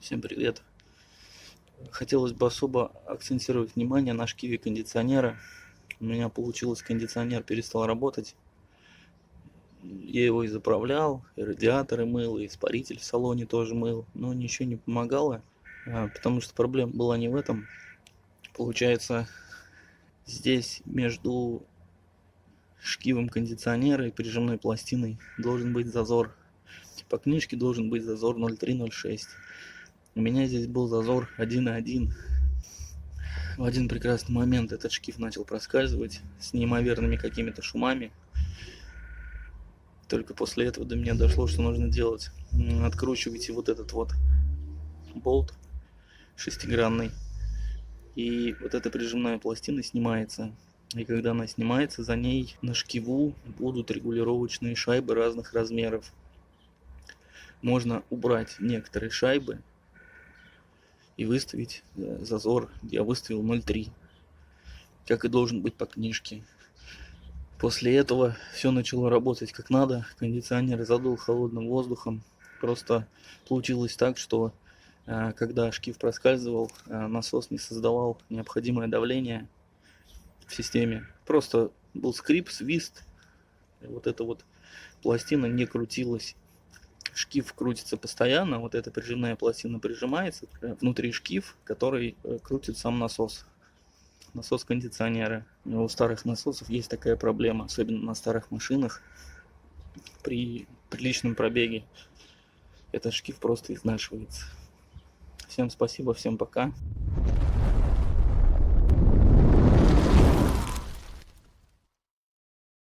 Всем привет! Хотелось бы особо акцентировать внимание на шкиве кондиционера. У меня получилось, кондиционер перестал работать. Я его и заправлял, и радиаторы мыл, и испаритель в салоне тоже мыл, но ничего не помогало, потому что проблема была не в этом. Получается, здесь между шкивом кондиционера и прижимной пластиной должен быть зазор. По книжке должен быть зазор 0,3-0,6. У меня здесь был зазор 1,1. В один прекрасный момент этот шкив начал проскальзывать с неимоверными какими-то шумами. Только после этого до меня дошло, что нужно делать. Откручивайте вот этот вот болт шестигранный, и вот эта прижимная пластина снимается. И когда она снимается, за ней на шкиву будут регулировочные шайбы разных размеров. Можно убрать некоторые шайбы и выставить зазор. Я выставил 0,3, как и должен быть по книжке. После этого все начало работать как надо. Кондиционер задул холодным воздухом. Просто получилось так, что когда шкив проскальзывал, насос не создавал необходимое давление в системе. Просто был скрип, свист. И вот эта вот пластина не крутилась. Шкив крутится постоянно. Вот эта прижимная пластина прижимается. Внутри шкив, который крутит сам насос. Насос кондиционера. У старых насосов есть такая проблема, особенно на старых машинах. При приличном пробеге этот шкив просто изнашивается. Всем спасибо, всем пока.